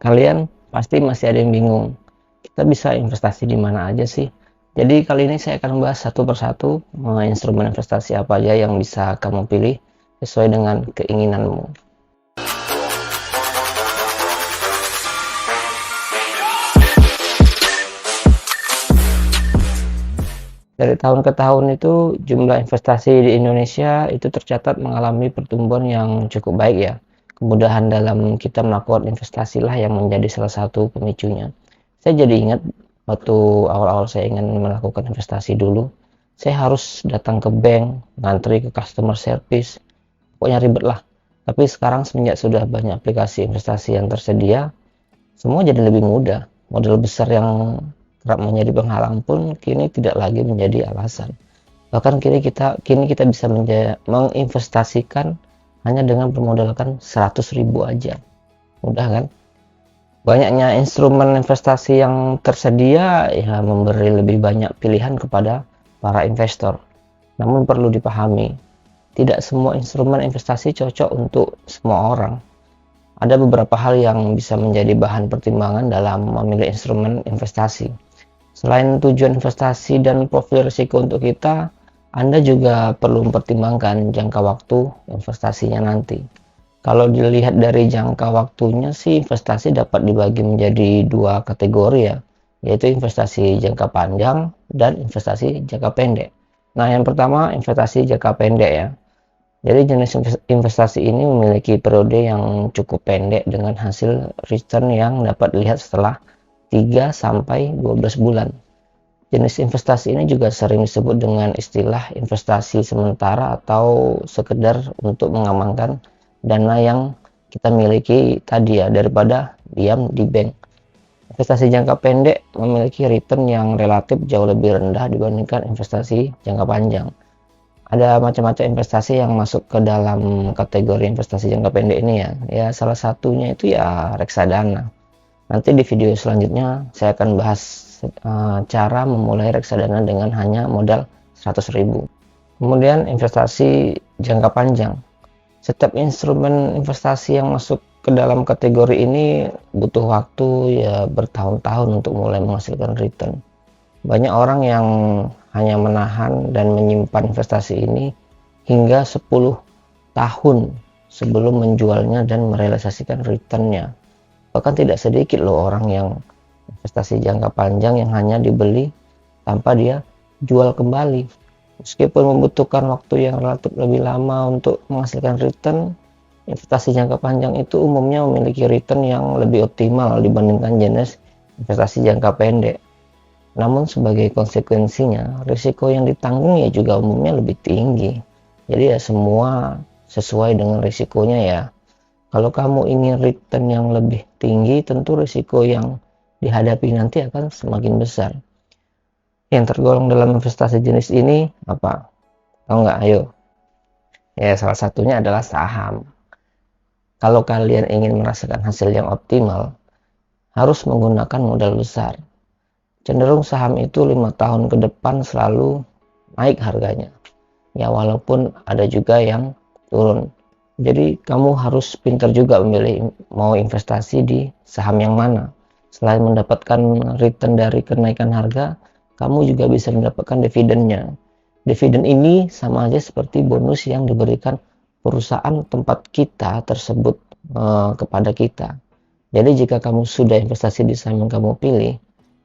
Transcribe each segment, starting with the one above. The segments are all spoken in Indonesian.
Kalian pasti masih ada yang bingung, kita bisa investasi di mana aja sih? Jadi kali ini saya akan membahas satu persatu instrumen investasi apa aja yang bisa kamu pilih sesuai dengan keinginanmu. Dari tahun ke tahun itu jumlah investasi di Indonesia itu tercatat mengalami pertumbuhan yang cukup baik ya. Kemudahan dalam kita melakukan investasi lah yang menjadi salah satu pemicunya. Saya jadi ingat waktu awal-awal saya ingin melakukan investasi dulu, saya harus datang ke bank, ngantri ke customer service, pokoknya ribet lah. Tapi sekarang semenjak sudah banyak aplikasi investasi yang tersedia, semua jadi lebih mudah. Modal besar yang kerap menjadi penghalang pun kini tidak lagi menjadi alasan. Bahkan kini kita bisa menginvestasikan hanya dengan bermodalkan 100.000 aja. Mudah kan? Banyaknya instrumen investasi yang tersedia ya memberi lebih banyak pilihan kepada para investor. Namun perlu dipahami, tidak semua instrumen investasi cocok untuk semua orang. Ada beberapa hal yang bisa menjadi bahan pertimbangan dalam memilih instrumen investasi. Selain tujuan investasi dan profil risiko untuk kita, Anda juga perlu mempertimbangkan jangka waktu investasinya nanti. Kalau dilihat dari jangka waktunya sih investasi dapat dibagi menjadi dua kategori ya, yaitu investasi jangka panjang dan investasi jangka pendek. Nah, yang pertama investasi jangka pendek ya. Jadi jenis investasi ini memiliki periode yang cukup pendek dengan hasil return yang dapat dilihat setelah 3 sampai 12 bulan. Jenis investasi ini juga sering disebut dengan istilah investasi sementara atau sekedar untuk mengamankan dana yang kita miliki tadi ya, daripada diam di bank. Investasi jangka pendek memiliki return yang relatif jauh lebih rendah dibandingkan investasi jangka panjang. Ada macam-macam investasi yang masuk ke dalam kategori investasi jangka pendek ini ya. Ya salah satunya itu ya reksadana. Nanti di video selanjutnya saya akan bahas cara memulai reksadana dengan hanya modal 100.000. Kemudian investasi jangka panjang. Setiap instrumen investasi yang masuk ke dalam kategori ini butuh waktu ya bertahun-tahun untuk mulai menghasilkan return. Banyak orang yang hanya menahan dan menyimpan investasi ini hingga 10 tahun sebelum menjualnya dan merealisasikan returnnya. Bahkan tidak sedikit loh orang yang investasi jangka panjang yang hanya dibeli tanpa dia jual kembali. Meskipun membutuhkan waktu yang relatif lebih lama untuk menghasilkan return, investasi jangka panjang itu umumnya memiliki return yang lebih optimal dibandingkan jenis investasi jangka pendek. Namun sebagai konsekuensinya, risiko yang ditanggung ya juga umumnya lebih tinggi. Jadi ya semua sesuai dengan risikonya ya. Kalau kamu ingin return yang lebih tinggi, tentu risiko yang dihadapi nanti akan semakin besar. Yang tergolong dalam investasi jenis ini apa? Tahu nggak? Ayo. Ya salah satunya adalah saham. Kalau kalian ingin merasakan hasil yang optimal, harus menggunakan modal besar. Cenderung saham itu 5 tahun ke depan selalu naik harganya. Ya walaupun ada juga yang turun. Jadi kamu harus pintar juga memilih mau investasi di saham yang mana. Selain mendapatkan return dari kenaikan harga, kamu juga bisa mendapatkan dividennya. Dividen ini sama aja seperti bonus yang diberikan perusahaan tempat kita tersebut kepada kita. Jadi jika kamu sudah investasi di saham yang kamu pilih,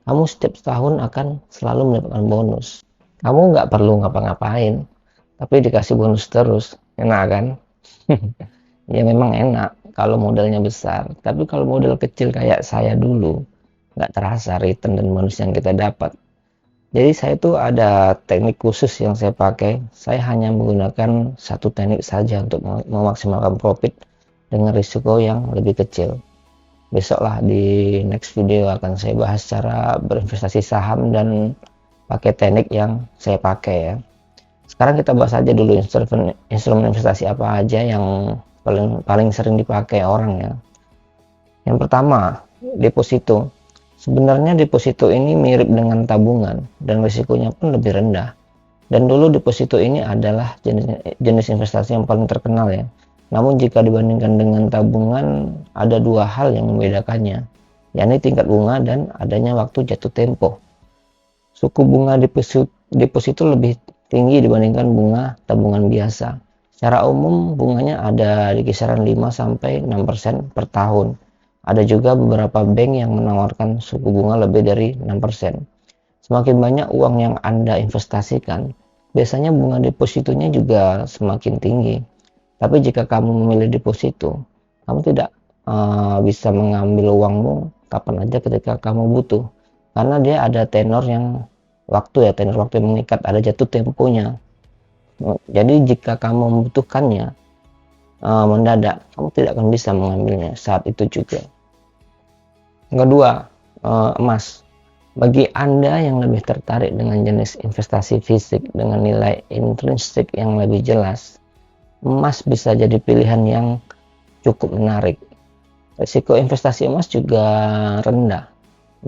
kamu setiap tahun akan selalu mendapatkan bonus. Kamu nggak perlu ngapa-ngapain, tapi dikasih bonus terus. Enak kan? Ya memang enak kalau modalnya besar, tapi kalau modal kecil kayak saya dulu, nggak terasa return dan bonus yang kita dapat. Jadi saya tuh ada teknik khusus yang saya pakai. Saya hanya menggunakan satu teknik saja untuk memaksimalkan profit dengan risiko yang lebih kecil. Besoklah di next video akan saya bahas cara berinvestasi saham dan pakai teknik yang saya pakai ya. Sekarang kita bahas aja dulu instrumen investasi apa aja yang paling sering dipakai orang ya. Yang pertama, deposito. Sebenarnya deposito ini mirip dengan tabungan dan risikonya pun lebih rendah. Dan dulu deposito ini adalah jenis investasi yang paling terkenal ya. Namun jika dibandingkan dengan tabungan, ada dua hal yang membedakannya, yakni tingkat bunga dan adanya waktu jatuh tempo. Suku bunga deposito lebih tinggi dibandingkan bunga tabungan biasa. Secara umum, bunganya ada di kisaran 5-6% per tahun. Ada juga beberapa bank yang menawarkan suku bunga lebih dari 6%. Semakin banyak uang yang Anda investasikan, biasanya bunga depositonya juga semakin tinggi. Tapi jika kamu memilih deposito, kamu tidak bisa mengambil uangmu kapan aja ketika kamu butuh. Karena dia ada tenor waktu yang mengikat, ada jatuh temponya. Jadi jika kamu membutuhkannya mendadak, kamu tidak akan bisa mengambilnya saat itu juga. Yang kedua, emas. Bagi Anda yang lebih tertarik dengan jenis investasi fisik dengan nilai intrinsik yang lebih jelas, emas bisa jadi pilihan yang cukup menarik. Risiko investasi emas juga rendah,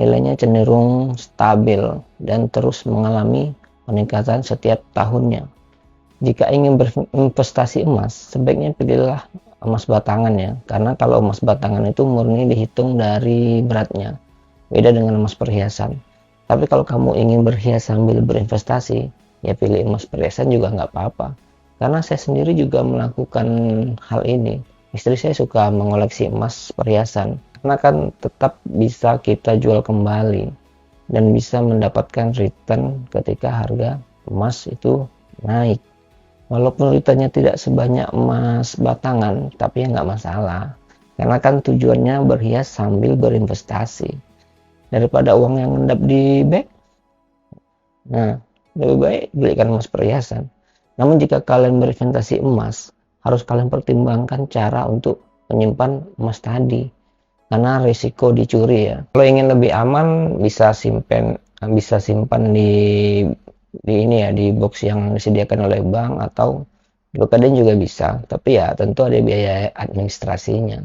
nilainya cenderung stabil dan terus mengalami peningkatan setiap tahunnya. Jika ingin berinvestasi emas, sebaiknya pilihlah emas batangan ya, karena kalau emas batangan itu murni dihitung dari beratnya, beda dengan emas perhiasan. Tapi kalau kamu ingin berhias sambil berinvestasi, ya pilih emas perhiasan juga nggak apa-apa. Karena saya sendiri juga melakukan hal ini. Istri saya suka mengoleksi emas perhiasan, karena kan tetap bisa kita jual kembali dan bisa mendapatkan return ketika harga emas itu naik. Walaupun returnnya tidak sebanyak emas batangan, tapi ya nggak masalah. Karena kan tujuannya berhias sambil berinvestasi. Daripada uang yang ngendap di bank, nah lebih baik belikan emas perhiasan. Namun jika kalian berinvestasi emas, harus kalian pertimbangkan cara untuk menyimpan emas tadi, karena risiko dicuri ya. Kalau ingin lebih aman, bisa simpan di ini ya, di box yang disediakan oleh bank atau di Pegadaian juga bisa. Tapi ya tentu ada biaya administrasinya.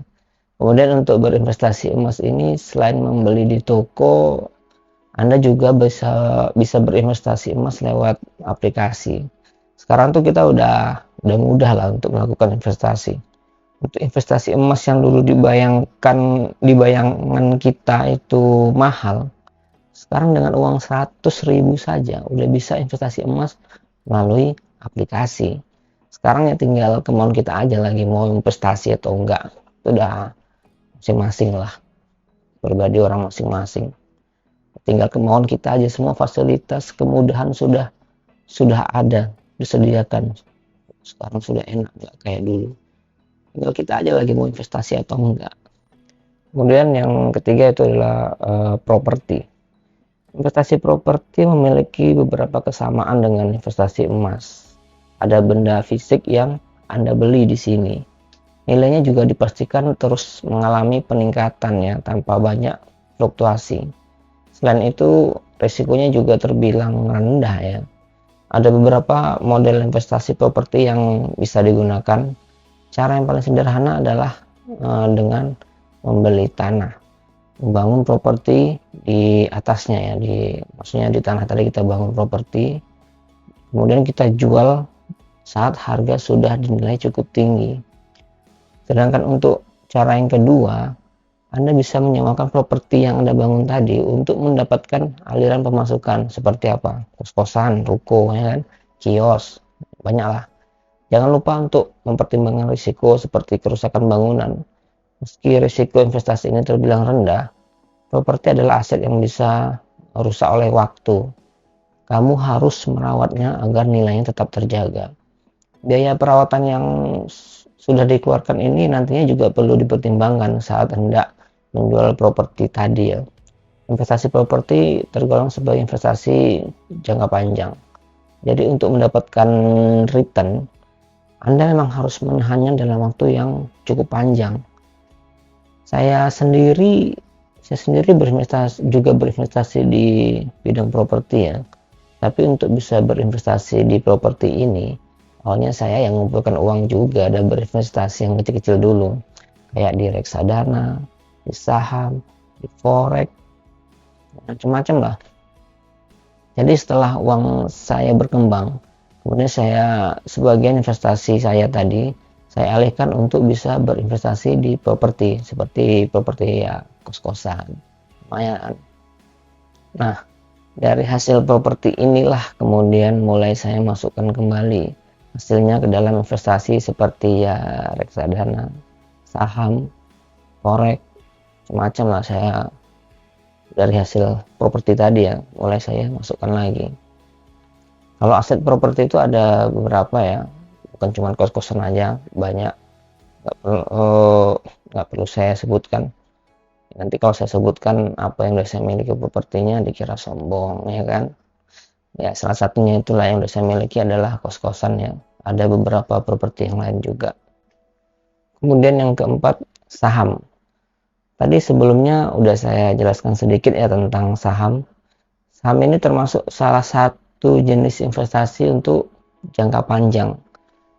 Kemudian untuk berinvestasi emas ini, selain membeli di toko, Anda juga bisa berinvestasi emas lewat aplikasi. Sekarang tuh kita udah mudah lah untuk melakukan investasi. Untuk investasi emas yang dulu dibayangkan kita itu mahal, sekarang dengan uang 100.000 saja udah bisa investasi emas melalui aplikasi. Sekarang ya tinggal kemauan kita aja lagi mau investasi atau enggak. Itu udah masing-masing lah, pribadi orang masing-masing. Tinggal kemauan kita aja, semua fasilitas kemudahan sudah ada disediakan. Sekarang sudah enak, nggak kayak dulu. Tinggal kita aja lagi mau investasi atau enggak. Kemudian yang ketiga itu adalah properti. Investasi properti memiliki beberapa kesamaan dengan investasi emas. Ada benda fisik yang Anda beli di sini. Nilainya juga dipastikan terus mengalami peningkatan ya, tanpa banyak fluktuasi. Selain itu, risikonya juga terbilang rendah ya. Ada beberapa model investasi properti yang bisa digunakan. Cara yang paling sederhana adalah dengan membeli tanah, membangun properti di atasnya ya, maksudnya di tanah tadi kita bangun properti, kemudian kita jual saat harga sudah dinilai cukup tinggi. Sedangkan untuk cara yang kedua, Anda bisa menyewakan properti yang Anda bangun tadi untuk mendapatkan aliran pemasukan seperti apa? Kos-kosan, ruko, ya kan? Kios, banyaklah. Jangan lupa untuk mempertimbangkan risiko seperti kerusakan bangunan. Meski risiko investasi ini terbilang rendah, properti adalah aset yang bisa rusak oleh waktu. Kamu harus merawatnya agar nilainya tetap terjaga. Biaya perawatan yang sudah dikeluarkan ini nantinya juga perlu dipertimbangkan saat hendak menjual properti tadi ya. Investasi properti tergolong sebagai investasi jangka panjang. Jadi untuk mendapatkan return, Anda memang harus menahannya dalam waktu yang cukup panjang. Saya sendiri berinvestasi di bidang properti ya. Tapi untuk bisa berinvestasi di properti ini, awalnya saya yang mengumpulkan uang juga dan berinvestasi yang kecil-kecil dulu, kayak di reksadana, di saham, di forex, macam-macam lah. Jadi setelah uang saya berkembang, kemudian sebagian investasi saya tadi saya alihkan untuk bisa berinvestasi di properti, seperti properti ya kos-kosan, lumayan. Nah, dari hasil properti inilah kemudian mulai saya masukkan kembali hasilnya ke dalam investasi seperti ya reksadana, saham, forex, macam lah. Saya dari hasil properti tadi ya mulai saya masukkan lagi. Kalau aset properti itu ada beberapa ya, bukan cuma kos-kosan aja, banyak. Nggak perlu saya sebutkan. Nanti kalau saya sebutkan apa yang udah saya miliki propertinya dikira sombong, ya kan. Ya, salah satunya itulah yang udah saya miliki adalah kos-kosan ya. Ada beberapa properti yang lain juga. Kemudian yang keempat, saham. Tadi sebelumnya udah saya jelaskan sedikit ya tentang saham. Saham ini termasuk salah satu jenis investasi untuk jangka panjang.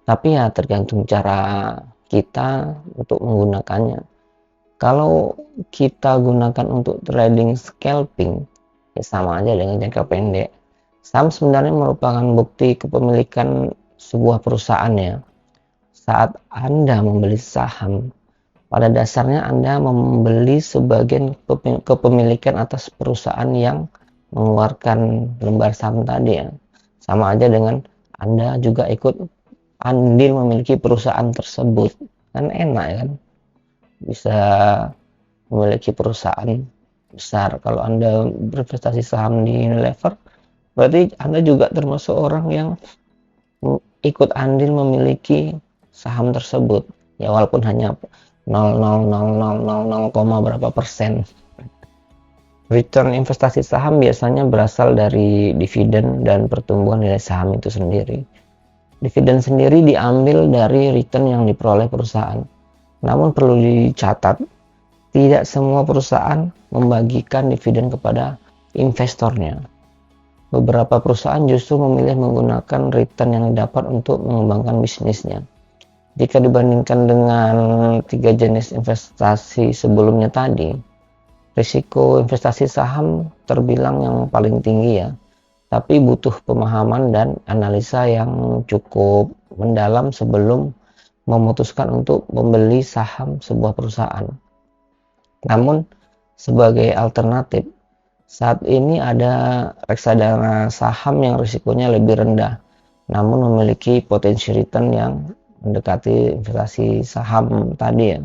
Tapi ya tergantung cara kita untuk menggunakannya. Kalau kita gunakan untuk trading scalping, ya sama aja dengan jangka pendek. Saham sebenarnya merupakan bukti kepemilikan sebuah perusahaan ya. Saat Anda membeli saham, pada dasarnya Anda membeli sebagian kepemilikan atas perusahaan yang mengeluarkan lembar saham tadi ya. Sama aja dengan Anda juga ikut andil memiliki perusahaan tersebut. Kan enak kan? Bisa memiliki perusahaan besar. Kalau Anda berinvestasi saham di Unilever, berarti Anda juga termasuk orang yang ikut andil memiliki saham tersebut. Ya walaupun hanya 0,000000, berapa persen. Return investasi saham biasanya berasal dari dividen dan pertumbuhan nilai saham itu sendiri. Dividen sendiri diambil dari return yang diperoleh perusahaan. Namun perlu dicatat, tidak semua perusahaan membagikan dividen kepada investornya. Beberapa perusahaan justru memilih menggunakan return yang didapat untuk mengembangkan bisnisnya. Jika dibandingkan dengan 3 jenis investasi sebelumnya tadi, risiko investasi saham terbilang yang paling tinggi ya. Tapi butuh pemahaman dan analisa yang cukup mendalam sebelum memutuskan untuk membeli saham sebuah perusahaan. Namun, sebagai alternatif, saat ini ada reksadana saham yang risikonya lebih rendah, namun memiliki potensi return yang mendekati investasi saham tadi ya.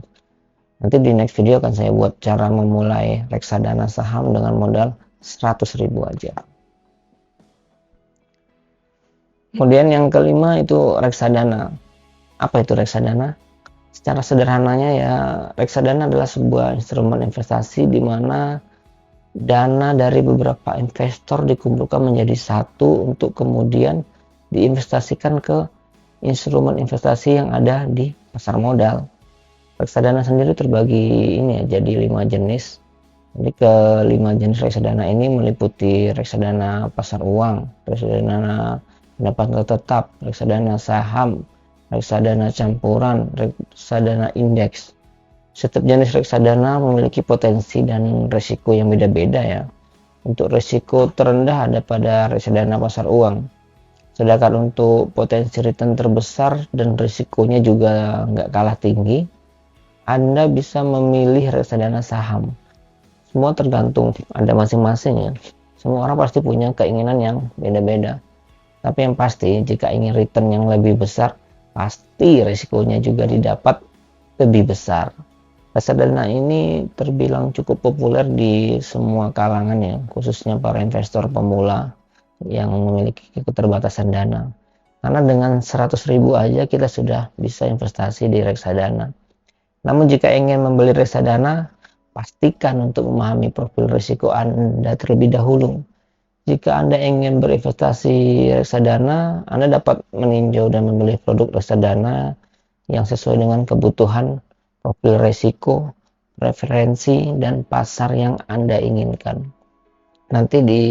Nanti di next video akan saya buat cara memulai reksadana saham dengan modal 100.000 aja. Kemudian yang kelima itu reksadana. Apa itu reksadana? Secara sederhananya ya, reksadana adalah sebuah instrumen investasi di mana dana dari beberapa investor dikumpulkan menjadi satu untuk kemudian diinvestasikan ke instrumen investasi yang ada di pasar modal. Reksadana sendiri terbagi ini ya, jadi 5 jenis. Jadi ke-5 jenis reksadana ini meliputi reksadana pasar uang, reksadana pendapatan tetap, reksadana saham, reksadana campuran, reksadana indeks. Setiap jenis reksadana memiliki potensi dan risiko yang beda-beda ya. Untuk risiko terendah ada pada reksadana pasar uang. Sedangkan untuk potensi return terbesar dan risikonya juga nggak kalah tinggi, Anda bisa memilih reksadana saham. Semua tergantung Anda masing-masing ya. Semua orang pasti punya keinginan yang beda-beda. Tapi yang pasti jika ingin return yang lebih besar, pasti risikonya juga didapat lebih besar. Reksadana ini terbilang cukup populer di semua kalangan ya, khususnya para investor pemula yang memiliki keterbatasan dana. Karena dengan 100.000 aja kita sudah bisa investasi di reksadana. Namun jika ingin membeli reksadana, pastikan untuk memahami profil risiko Anda terlebih dahulu. Jika Anda ingin berinvestasi reksadana, Anda dapat meninjau dan membeli produk reksadana yang sesuai dengan kebutuhan, profil risiko, preferensi, dan pasar yang Anda inginkan. Nanti di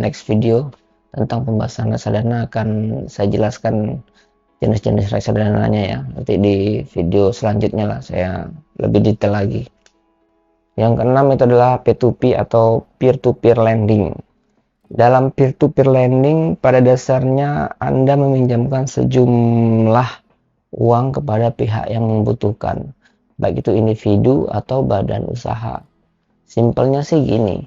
next video tentang pembahasan reksadana akan saya jelaskan jenis-jenis reksadananya ya. Nanti di video selanjutnya lah saya lebih detail lagi. Yang keenam itu adalah P2P atau peer-to-peer lending. Dalam peer-to-peer lending, pada dasarnya Anda meminjamkan sejumlah uang kepada pihak yang membutuhkan, baik itu individu atau badan usaha. Simpelnya sih gini,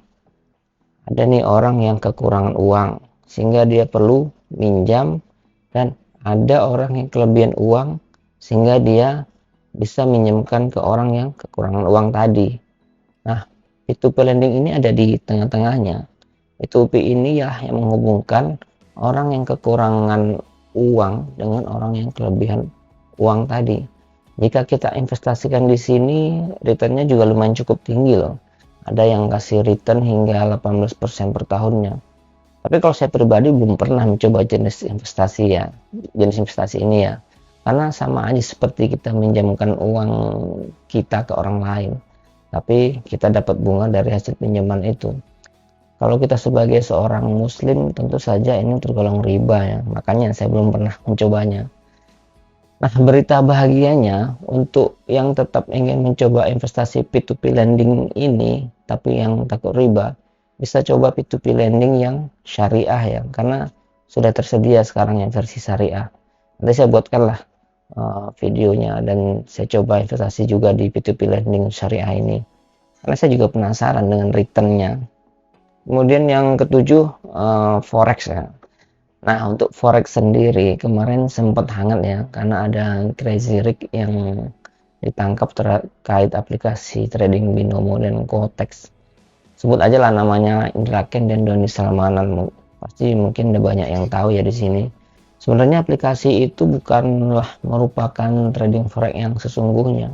ada nih orang yang kekurangan uang sehingga dia perlu minjam, dan ada orang yang kelebihan uang sehingga dia bisa minjamkan ke orang yang kekurangan uang tadi. Nah, P2P lending ini ada di tengah-tengahnya. P2P ini ya yang menghubungkan orang yang kekurangan uang dengan orang yang kelebihan uang tadi. Jika kita investasikan di sini, returnnya juga lumayan cukup tinggi loh. Ada yang kasih return hingga 18% per tahunnya. Tapi kalau saya pribadi belum pernah mencoba jenis investasi ini ya. Karena sama aja seperti kita minjamkan uang kita ke orang lain, tapi kita dapat bunga dari hasil pinjaman itu. Kalau kita sebagai seorang muslim, tentu saja ini tergolong riba ya. Makanya saya belum pernah mencobanya. Nah, berita bahagianya untuk yang tetap ingin mencoba investasi P2P lending ini, tapi yang takut riba, bisa coba P2P lending yang syariah ya, karena sudah tersedia sekarang yang versi syariah. Nanti saya buatkanlah videonya, dan saya coba investasi juga di P2P lending syariah ini, karena saya juga penasaran dengan returnnya. Kemudian yang ketujuh, forex ya. Nah, untuk forex sendiri kemarin sempat hangat ya, karena ada crazy rig yang ditangkap terkait aplikasi trading binomo dan Quotex. Sebut aja lah namanya Indra Ken dan Doni Salmanan. Pasti mungkin ada banyak yang tahu ya di sini. Sebenarnya aplikasi itu bukanlah merupakan trading forex yang sesungguhnya.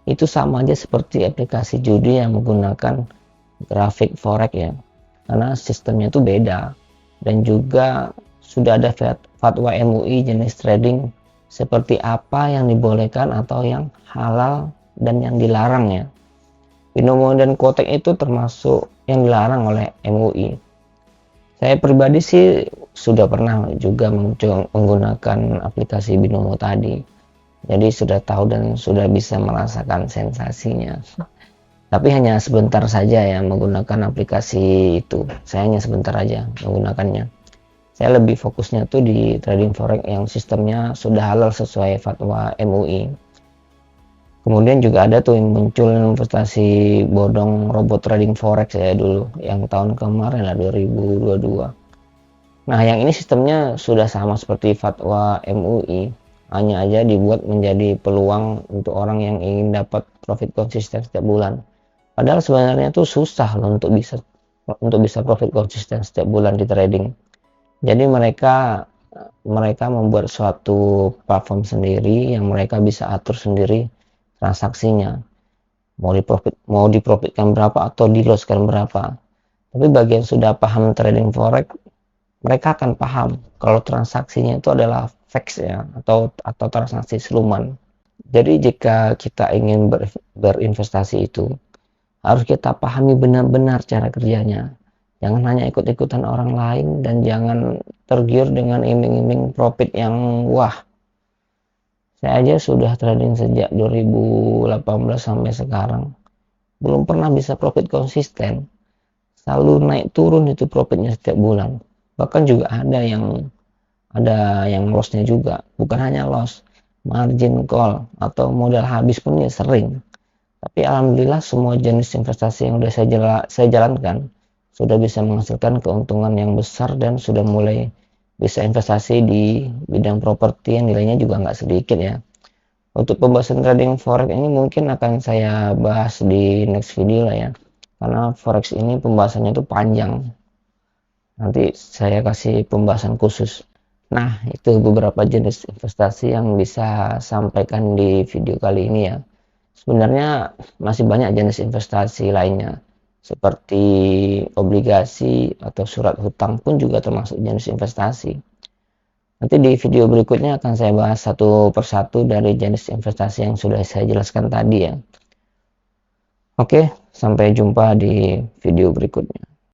Itu sama aja seperti aplikasi judi yang menggunakan grafik forex ya. Karena sistemnya itu beda, dan juga sudah ada fatwa MUI jenis trading seperti apa yang dibolehkan atau yang halal dan yang dilarang ya. Binomo dan Quotex itu termasuk yang dilarang oleh MUI. Saya pribadi sih sudah pernah juga menggunakan aplikasi binomo tadi, jadi sudah tahu dan sudah bisa merasakan sensasinya. Tapi hanya sebentar saja ya menggunakan aplikasi itu. Saya hanya sebentar aja menggunakannya. Saya lebih fokusnya tuh di trading forex yang sistemnya sudah halal sesuai fatwa MUI. Kemudian juga ada tuh yang muncul investasi bodong robot trading forex ya dulu, yang tahun kemarin lah 2022. Nah, yang ini sistemnya sudah sama seperti fatwa MUI, hanya aja dibuat menjadi peluang untuk orang yang ingin dapat profit konsisten setiap bulan. Padahal sebenarnya itu susah loh untuk bisa profit konsisten setiap bulan di trading. Jadi mereka membuat suatu platform sendiri yang mereka bisa atur sendiri transaksinya. Mau diprofitkan berapa atau di-losskan berapa. Tapi bagi yang sudah paham trading forex, mereka akan paham kalau transaksinya itu adalah fake ya, atau transaksi siluman. Jadi jika kita ingin berinvestasi itu, harus kita pahami benar-benar cara kerjanya. Jangan hanya ikut-ikutan orang lain, dan jangan tergiur dengan iming-iming profit yang wah. Saya aja sudah trading sejak 2018 sampai sekarang, belum pernah bisa profit konsisten. Selalu naik turun itu profitnya setiap bulan. Bahkan juga ada yang lossnya juga. Bukan hanya loss, margin call atau modal habis pun ya sering. Tapi alhamdulillah semua jenis investasi yang sudah saya jalankan sudah bisa menghasilkan keuntungan yang besar, dan sudah mulai bisa investasi di bidang properti yang nilainya juga nggak sedikit ya. Untuk pembahasan trading forex ini mungkin akan saya bahas di next video lah ya, karena forex ini pembahasannya itu panjang. Nanti saya kasih pembahasan khusus. Nah, itu beberapa jenis investasi yang bisa sampaikan di video kali ini ya. Sebenarnya masih banyak jenis investasi lainnya, seperti obligasi atau surat hutang pun juga termasuk jenis investasi. Nanti di video berikutnya akan saya bahas satu persatu dari jenis investasi yang sudah saya jelaskan tadi ya. Oke, sampai jumpa di video berikutnya.